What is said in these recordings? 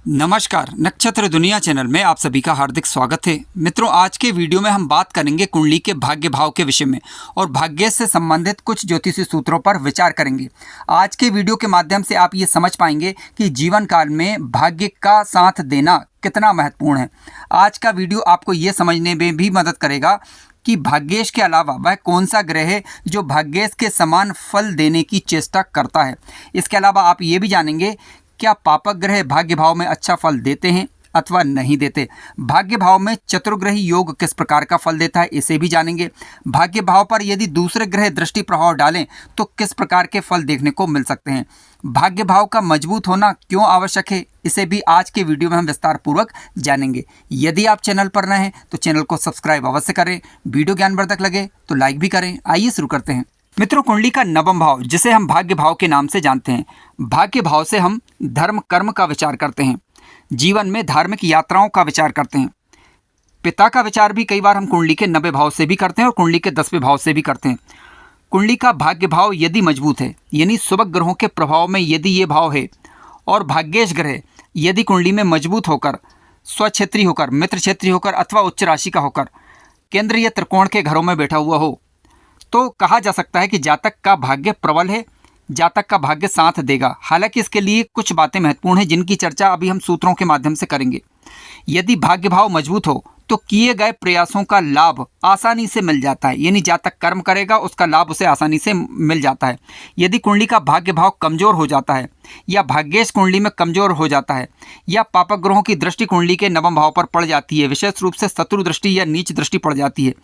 नमस्कार, नक्षत्र दुनिया चैनल में आप सभी का हार्दिक स्वागत है। मित्रों, आज के वीडियो में हम बात करेंगे कुंडली के भाग्य भाव के विषय में और भाग्य से संबंधित कुछ ज्योतिषीय सूत्रों पर विचार करेंगे। आज के वीडियो के माध्यम से आप ये समझ पाएंगे कि जीवन काल में भाग्य का साथ देना कितना महत्वपूर्ण है। आज का वीडियो आपको ये समझने में भी मदद करेगा कि भाग्येश के अलावा वह कौन सा ग्रह है जो भाग्येश के समान फल देने की चेष्टा करता है। इसके अलावा आप ये भी जानेंगे क्या पापक ग्रह भाग्य भाव में अच्छा फल देते हैं अथवा नहीं देते। भाग्य भाव में चतुर्ग्रही योग किस प्रकार का फल देता है, इसे भी जानेंगे। भाग्य भाव पर यदि दूसरे ग्रह दृष्टि प्रभाव डालें तो किस प्रकार के फल देखने को मिल सकते हैं। भाग्य भाव का मजबूत होना क्यों आवश्यक है, इसे भी आज के वीडियो में हम विस्तार पूर्वक जानेंगे। यदि आप चैनल पर नए हैं तो चैनल को सब्सक्राइब अवश्य करें। वीडियो ज्ञानवर्धक लगे तो लाइक भी करें। आइए शुरू करते हैं। मित्रों, कुंडली का नवम भाव जिसे हम भाग्य भाव के नाम से जानते हैं, भाग्य भाव से हम धर्म कर्म का विचार करते हैं, जीवन में धार्मिक यात्राओं का विचार करते हैं। पिता का विचार भी कई बार हम कुंडली के 90 भाव से भी करते हैं और कुंडली के 10वें भाव से भी करते हैं। कुंडली का भाग्य भाव यदि मजबूत है, यानी शुभ ग्रहों के प्रभाव में यदि ये भाव है और भाग्येश ग्रह यदि कुंडली में मजबूत होकर, स्वक्षेत्री होकर, मित्र क्षेत्री होकर अथवा उच्च राशि का होकर केंद्र या त्रिकोण के घरों में बैठा हुआ हो तो कहा जा सकता है कि जातक का भाग्य प्रबल है, जातक का भाग्य साथ देगा। हालांकि इसके लिए कुछ बातें महत्वपूर्ण हैं जिनकी चर्चा अभी हम सूत्रों के माध्यम से करेंगे। यदि भाग्य भाव मजबूत हो तो किए गए प्रयासों का लाभ आसानी से मिल जाता है, यानी जातक कर्म करेगा उसका लाभ उसे आसानी से मिल जाता है। यदि कुंडली का भाग्य भाव कमजोर हो जाता है या भाग्येश कुंडली में कमजोर हो जाता है या पापक ग्रहों की दृष्टि कुंडली के नवम भाव पर पड़ जाती है, विशेष रूप से शत्रु दृष्टि या नीच दृष्टि पड़ जाती है,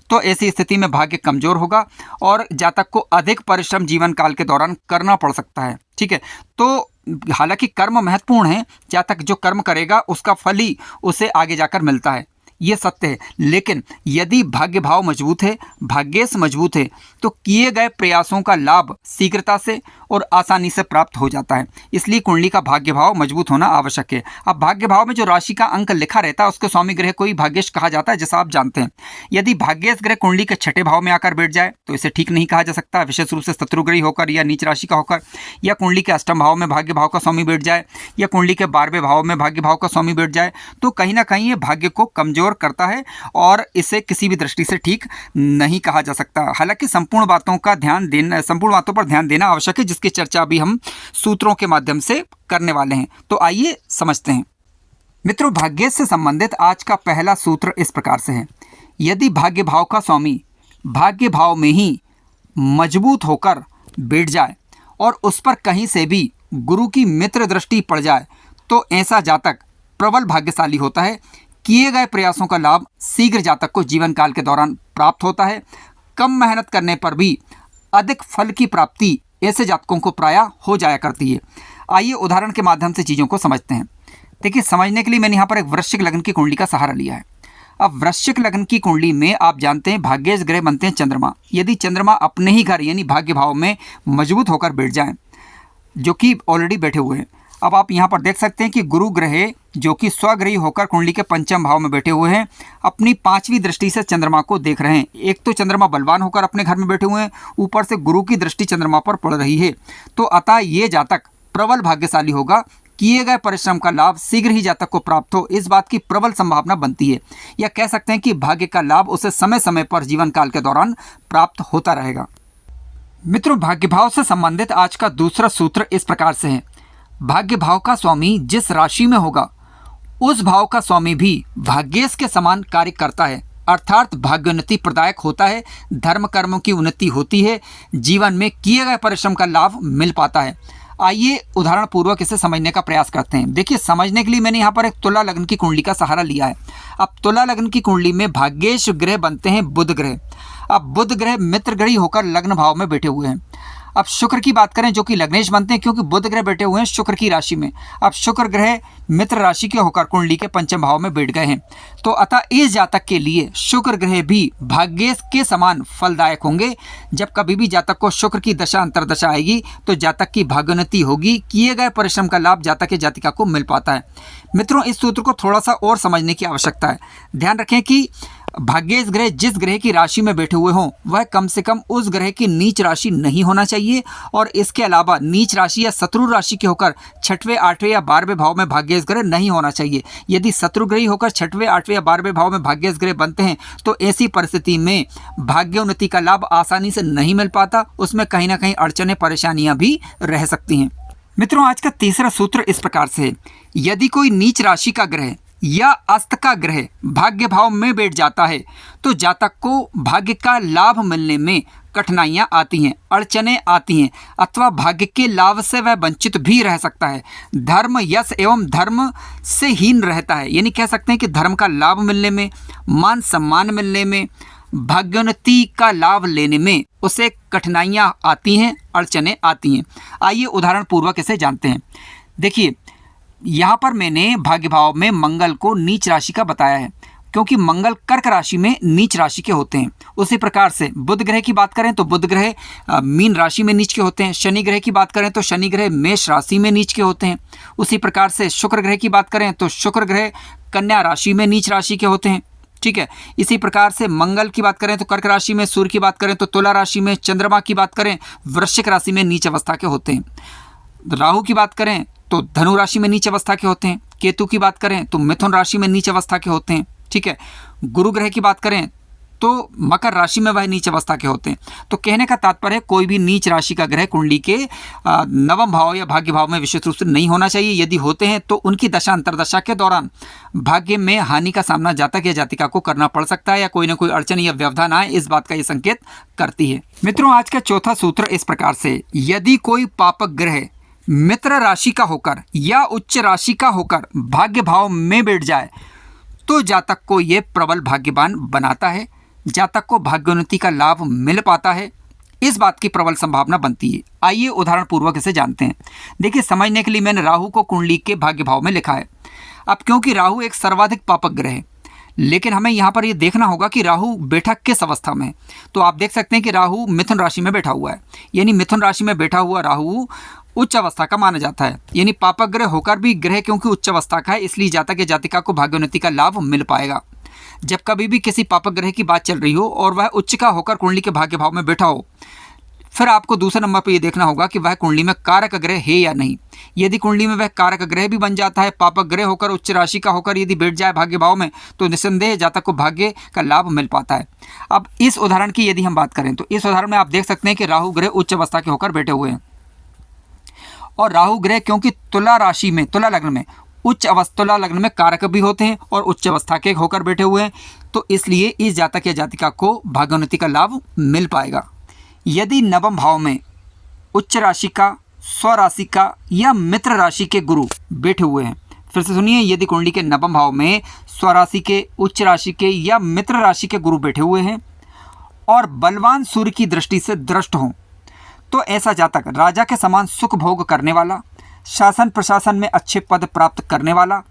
तो ऐसी स्थिति में भाग्य कमजोर होगा और जातक को अधिक परिश्रम जीवन काल के दौरान करना पड़ सकता है। ठीक है, तो हालांकि कर्म महत्वपूर्ण है, जातक जो कर्म करेगा उसका फल ही उसे आगे जाकर मिलता है, ये सत्य है। लेकिन यदि भाग्य भाव मजबूत है, भाग्येश मजबूत है तो किए गए प्रयासों का लाभ शीघ्रता से और आसानी से प्राप्त हो जाता है। इसलिए कुंडली का भाग्य भाव मजबूत होना आवश्यक है। अब भाग्य भाव में जो राशि का अंक लिखा रहता है उसके स्वामी ग्रह को ही भाग्येश कहा जाता है, जैसा आप जानते हैं। यदि भाग्येश ग्रह कुंडली के 6ठे भाव में आकर बैठ जाए तो इसे ठीक नहीं कहा जा सकता, विशेष रूप से शत्रुग्रही होकर या नीच राशि का होकर, या कुंडली के 8वें भाव में भाग्य भाव का स्वामी बैठ जाए या कुंडली के 12वें भाव में भाग्य भाव का स्वामी बैठ जाए तो कहीं ना कहीं ये भाग्य को कमजोर करता है और इसे किसी भी दृष्टि से ठीक नहीं कहा जा सकता। हालांकि संपूर्ण बातों पर ध्यान देना आवश्यक है, जिसकी चर्चा अभी हम सूत्रों के माध्यम से करने वाले हैं। तो आइए समझते हैं। मित्रों, भाग्येश से संबंधित आज का पहला सूत्र इस प्रकार से है। यदि भाग्य भाव का स्वामी भाग्य भाव में ही मजबूत होकर बैठ जाए और उस पर कहीं से भी गुरु की मित्र दृष्टि पड़ जाए तो ऐसा जातक प्रबल भाग्यशाली होता है। किए गए प्रयासों का लाभ शीघ्र जातक को जीवन काल के दौरान प्राप्त होता है। कम मेहनत करने पर भी अधिक फल की प्राप्ति ऐसे जातकों को प्रायः हो जाया करती है। आइए उदाहरण के माध्यम से चीज़ों को समझते हैं। देखिए, समझने के लिए मैंने यहाँ पर एक वृश्चिक लग्न की कुंडली का सहारा लिया है। अब वृश्चिक लग्न की कुंडली में आप जानते हैं भाग्येश ग्रह बनते हैं चंद्रमा। यदि चंद्रमा अपने ही घर यानी भाग्य भाव में मजबूत होकर बैठ जाएं, जो कि ऑलरेडी बैठे हुए हैं। अब आप यहाँ पर देख सकते हैं कि गुरु ग्रह जो कि स्वग्रही होकर कुंडली के 5वें भाव में बैठे हुए हैं, अपनी 5वीं दृष्टि से चंद्रमा को देख रहे हैं। एक तो चंद्रमा बलवान होकर अपने घर में बैठे हुए हैं, ऊपर से गुरु की दृष्टि चंद्रमा पर पड़ रही है। तो अतः ये जातक प्रबल भाग्यशाली होगा। किए गए परिश्रम का लाभ शीघ्र ही जातक को प्राप्त हो, इस बात की प्रबल संभावना बनती है। या कह सकते हैं कि भाग्य का लाभ उसे समय समय पर जीवन काल के दौरान प्राप्त होता रहेगा। मित्रों, भाग्य भाव से संबंधित आज का दूसरा सूत्र इस प्रकार से है। भाग्य भाव का स्वामी जिस राशि में होगा उस भाव का स्वामी भी भाग्येश के समान कार्य करता है, अर्थात भाग्योन्नति प्रदायक होता है। धर्म कर्मों की उन्नति होती है, जीवन में किए गए परिश्रम का लाभ मिल पाता है। आइए उदाहरण पूर्वक इसे समझने का प्रयास करते हैं। देखिए, समझने के लिए मैंने यहाँ पर एक तुला लग्न की कुंडली का सहारा लिया है। अब तुला लग्न की कुंडली में भाग्येश ग्रह बनते हैं बुध ग्रह। अब बुध ग्रह मित्र ग्रही होकर लग्न भाव में बैठे हुए हैं। अब शुक्र की बात करें जो कि लग्नेश बनते हैं, क्योंकि बुध ग्रह बैठे हुए हैं शुक्र की राशि में। अब शुक्र ग्रह मित्र राशि के होकर कुंडली के 5वें भाव में बैठ गए हैं। तो अतः इस जातक के लिए शुक्र ग्रह भी भाग्येश के समान फलदायक होंगे। जब कभी भी जातक को शुक्र की दशा अंतर्दशा आएगी तो जातक की भाग्योन्नति होगी, किए गए परिश्रम का लाभ जातक या जातिका को मिल पाता है। मित्रों, इस सूत्र को थोड़ा सा और समझने की आवश्यकता है। ध्यान रखें कि भाग्येश ग्रह जिस ग्रह की राशि में बैठे हुए हों वह कम से कम उस ग्रह की नीच राशि नहीं होना चाहिए, और इसके अलावा नीच राशि या शत्रु राशि के होकर 6वें, 8वें या 12वें भाव में भाग्येश ग्रह नहीं होना चाहिए। यदि शत्रुग्रही होकर 6वें, 8वें या 12वें भाव में भाग्येश ग्रह बनते हैं तो ऐसी परिस्थिति में भाग्योन्नति का लाभ आसानी से नहीं मिल पाता, उसमें कहीं ना कहीं अड़चने, परेशानियां भी रह सकती हैं। मित्रों, आज का तीसरा सूत्र इस प्रकार से है, यदि कोई नीच राशि का ग्रह या अस्त का ग्रह भाग्य भाव में बैठ जाता है तो जातक को भाग्य का लाभ मिलने में कठिनाइयां आती हैं, अड़चने आती हैं, अथवा भाग्य के लाभ से वह वंचित भी रह सकता है। धर्म, यश एवं धर्म से हीन रहता है, यानी कह सकते हैं कि धर्म का लाभ मिलने में, मान सम्मान मिलने में, भाग्योन्नति का लाभ लेने में उसे कठिनाइयां आती हैं, अड़चने आती हैं। आइए उदाहरण पूर्वक इसे जानते हैं। देखिए, यहाँ पर मैंने भाग्य भाव में मंगल को नीच राशि का बताया है, क्योंकि मंगल कर्क राशि में नीच राशि के होते हैं। उसी प्रकार से बुध ग्रह की बात करें तो बुध ग्रह मीन राशि में नीच के होते हैं। शनि ग्रह की बात करें तो शनि ग्रह मेष राशि में नीच के होते हैं। उसी प्रकार से शुक्र ग्रह की बात करें तो शुक्र ग्रह कन्या राशि में नीच राशि के होते हैं। ठीक है, इसी प्रकार से मंगल की बात करें तो कर्क राशि में, सूर्य की बात करें तो तुला राशि में, चंद्रमा की बात करें वृश्चिक राशि में नीच अवस्था के होते हैं। राहु की बात करें तो धनु राशि में नीच अवस्था के होते हैं। केतु की बात करें तो मिथुन राशि में नीच अवस्था के होते हैं। ठीक है, गुरु ग्रह की बात करें तो मकर राशि में वह नीच अवस्था के होते हैं। तो कहने का तात्पर्य है, कोई भी नीच राशि का ग्रह कुंडली के नवम भाव या भाग्य भाव में विशेष रूप से नहीं होना चाहिए। यदि होते हैं तो उनकी दशा अंतरदशा के दौरान भाग्य में हानि का सामना जातक या जातिका को करना पड़ सकता है, या कोई ना कोई अड़चन या व्यवधान आए, इस बात का ये संकेत करती है। मित्रों, आज का चौथा सूत्र इस प्रकार से, यदि कोई पापक ग्रह मित्र राशि का होकर या उच्च राशि का होकर भाग्य भाव में बैठ जाए तो जातक को ये प्रबल भाग्यवान बनाता है, जातक को भाग्योन्नति का लाभ मिल पाता है, इस बात की प्रबल संभावना बनती है। आइए उदाहरण पूर्वक इसे जानते हैं। देखिए, समझने के लिए मैंने राहु को कुंडली के भाग्य भाव में लिखा है। अब क्योंकि राहु एक सर्वाधिक पापक ग्रह है, लेकिन हमें यहाँ पर ये देखना होगा कि राहु बैठा किस अवस्था में है। तो आप देख सकते हैं कि राहु मिथुन राशि में बैठा हुआ है, यानी मिथुन राशि में बैठा हुआ राहु उच्च अवस्था का माना जाता है। यानी पापक ग्रह होकर भी ग्रह क्योंकि उच्च अवस्था का है, इसलिए जातक या जातिका को भाग्योन्नति का लाभ मिल पाएगा। जब कभी भी किसी पापक ग्रह की बात चल रही हो और वह उच्च का होकर कुंडली के भाग्य भाव में बैठा हो, फिर आपको दूसरे नंबर पर यह देखना होगा कि वह कुंडली में कारक ग्रह है या नहीं। यदि कुंडली में वह कारक ग्रह भी बन जाता है, पापक ग्रह होकर उच्च राशि का होकर यदि बैठ जाए भाग्य भाव में, तो निस्संदेह जातक को भाग्य का लाभ मिल पाता है। अब इस उदाहरण की यदि हम बात करें तो इस उदाहरण में आप देख सकते हैं कि राहु ग्रह उच्च अवस्था के होकर बैठे हुए हैं, और राहु ग्रह क्योंकि तुला राशि में, तुला लग्न में तुला लग्न में कारक भी होते हैं और उच्च अवस्था के होकर बैठे हुए हैं, तो इसलिए इस जातक या जातिका को भाग्योन्नति का लाभ मिल पाएगा। यदि नवम भाव में उच्च राशि का, स्वराशि का या मित्र राशि के गुरु बैठे हुए हैं, फिर से सुनिए, यदि कुंडली के नवम भाव में स्वराशि के, उच्च राशि के या मित्र राशि के गुरु बैठे हुए हैं और बलवान सूर्य की दृष्टि से दृष्ट हों, तो ऐसा जातक राजा के समान सुख भोग करने वाला, शासन प्रशासन में अच्छे पद प्राप्त करने वाला,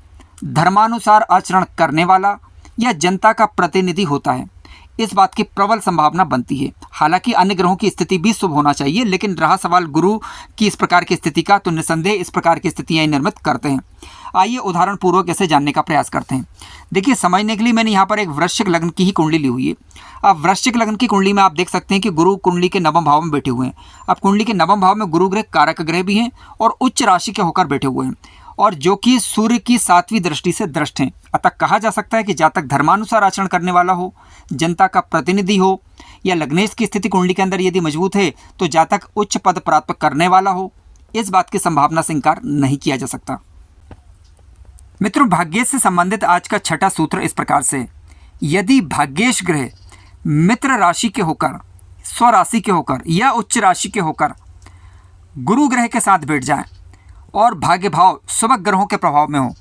धर्मानुसार आचरण करने वाला या जनता का प्रतिनिधि होता है। इस बात की प्रबल संभावना बनती है। हालांकि अन्य ग्रहों की स्थिति भी शुभ होना चाहिए, लेकिन रहा सवाल गुरु की इस प्रकार की स्थिति का, तो निस्संदेह इस प्रकार की स्थितियां निर्मित करते हैं। आइए उदाहरण पूर्वक इसे जानने का प्रयास करते हैं। देखिए, समझने के लिए मैंने यहाँ पर एक वृश्चिक लग्न की ही कुंडली ली हुई है। अब वृश्चिक लग्न की कुंडली में आप देख सकते हैं कि गुरु कुंडली के नवम भाव में बैठे हुए हैं। अब कुंडली के नवम भाव में गुरु ग्रह कारक ग्रह भी हैं और उच्च राशि के होकर बैठे हुए हैं, और जो कि सूर्य की 7वीं दृष्टि से दृष्ट हैं। अतः कहा जा सकता है कि जातक धर्मानुसार आचरण करने वाला हो, जनता का प्रतिनिधि हो, या लग्नेश की स्थिति कुंडली के अंदर यदि मजबूत है तो जातक उच्च पद प्राप्त करने वाला हो। इस बात की संभावना से इंकार नहीं किया जा सकता। मित्रों, भाग्येश से संबंधित आज का छठा सूत्र इस प्रकार से, यदि भाग्येश ग्रह मित्र राशि के होकर, स्वराशि के होकर या उच्च राशि के होकर गुरु ग्रह के साथ बैठ जाएं और भाग्य भाव शुभ ग्रहों के प्रभाव में हो,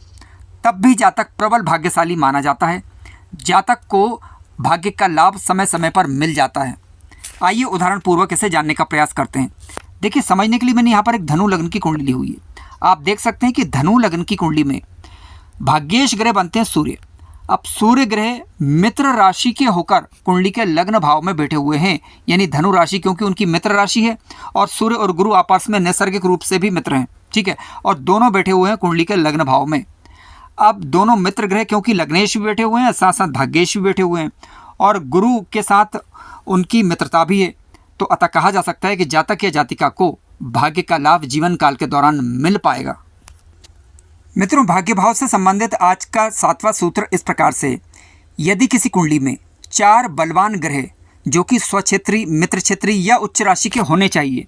तब भी जातक प्रबल भाग्यशाली माना जाता है। जातक को भाग्य का लाभ समय समय पर मिल जाता है। आइए उदाहरण पूर्वक इसे जानने का प्रयास करते हैं। देखिए, समझने के लिए मैंने यहाँ पर एक धनु लग्न की कुंडली ली हुई है। आप देख सकते हैं कि धनु लग्न की कुंडली में भाग्येश ग्रह बनते हैं सूर्य। अब सूर्य ग्रह मित्र राशि के होकर कुंडली के लग्न भाव में बैठे हुए हैं, यानी धनु राशि क्योंकि उनकी मित्र राशि है, और सूर्य और गुरु आपस में नैसर्गिक रूप से भी मित्र हैं। ठीक है, और दोनों बैठे हुए हैं कुंडली के लग्न भाव में। अब दोनों मित्र ग्रह क्योंकि लग्नेश भी बैठे हुए हैं, साथ साथ भाग्येश भी बैठे हुए हैं और गुरु के साथ उनकी मित्रता भी है, तो अतः कहा जा सकता है कि जातक या जातिका को भाग्य का लाभ जीवन काल के दौरान मिल पाएगा। मित्रों, भाग्य भाव से संबंधित आज का 7वां सूत्र इस प्रकार से, यदि किसी कुंडली में 4 बलवान ग्रह जो कि स्वक्षेत्री, मित्र क्षेत्री या उच्च राशि के होने चाहिए,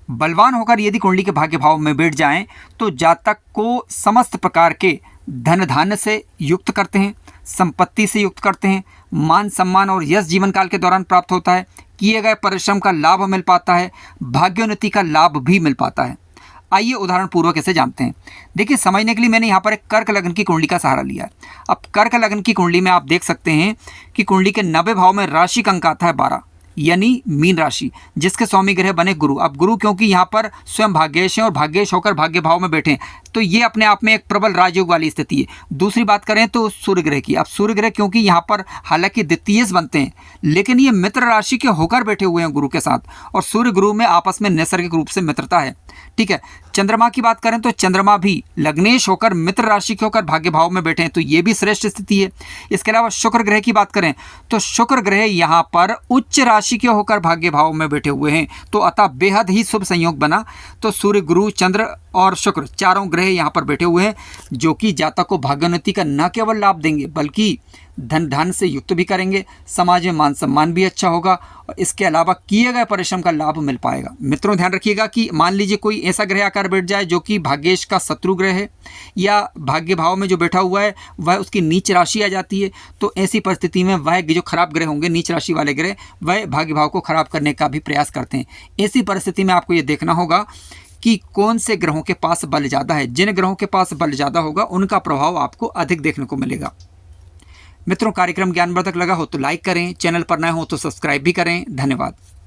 बलवान होकर यदि कुंडली के भाग्य भाव में बैठ जाएं तो जातक को समस्त प्रकार के धन धान्य से युक्त करते हैं, संपत्ति से युक्त करते हैं, मान सम्मान और यश जीवन काल के दौरान प्राप्त होता है, किए गए परिश्रम का लाभ मिल पाता है, भाग्योन्नति का लाभ भी मिल पाता है। आइए उदाहरण पूर्वक इसे जानते हैं। देखिए, समझने के लिए मैंने यहाँ पर एक कर्क लग्न की कुंडली का सहारा लिया है। अब कर्क लग्न की कुंडली में आप देख सकते हैं कि कुंडली के 90 भाव में राशि का अंक आता है 12, यानी मीन राशि, जिसके स्वामी ग्रह बने गुरु। अब गुरु क्योंकि यहाँ पर स्वयं भाग्येश हैं और भाग्येश होकर भाग्य भाव में बैठे हैं, तो ये अपने आप में एक प्रबल राजयोग वाली स्थिति है। दूसरी बात करें तो सूर्य ग्रह की। अब सूर्य ग्रह क्योंकि यहाँ पर हालांकि द्वितीयस बनते हैं, लेकिन ये मित्र राशि के होकर बैठे हुए हैं गुरु के साथ, और सूर्य गुरु में आपस में नैसर्गिक रूप से मित्रता है। ठीक है, चंद्रमा की बात करें तो चंद्रमा भी लग्नेश होकर मित्र राशि के होकर भाग्य भाव में बैठे हैं, तो ये भी श्रेष्ठ स्थिति है। इसके अलावा शुक्र ग्रह की बात करें तो शुक्र ग्रह यहाँ पर उच्च राशि के होकर भाग्य भाव में बैठे हुए हैं, तो अतः बेहद ही शुभ संयोग बना। तो सूर्य, गुरु, चंद्र और शुक्र चारों ग्रह यहाँ पर बैठे हुए हैं, जो कि जातक को भाग्योन्नति का न केवल लाभ देंगे बल्कि धन धान से युक्त भी करेंगे, समाज में मान सम्मान भी अच्छा होगा और इसके अलावा किए गए परिश्रम का लाभ मिल पाएगा। मित्रों, ध्यान रखिएगा कि मान लीजिए कोई ऐसा ग्रह आकर बैठ जाए जो कि भाग्येश का शत्रु ग्रह है या भाग्य भाव में जो बैठा हुआ है वह उसकी नीच राशि आ जाती है, तो ऐसी परिस्थिति में वह जो खराब ग्रह होंगे, नीच राशि वाले ग्रह, वह भाग्य भाव को खराब करने का भी प्रयास करते हैं। ऐसी परिस्थिति में आपको ये देखना होगा कि कौन से ग्रहों के पास बल ज़्यादा है। जिन ग्रहों के पास बल ज़्यादा होगा उनका प्रभाव आपको अधिक देखने को मिलेगा। मित्रों, कार्यक्रम ज्ञानवर्धक लगा हो तो लाइक करें, चैनल पर नए हो तो सब्सक्राइब भी करें। धन्यवाद।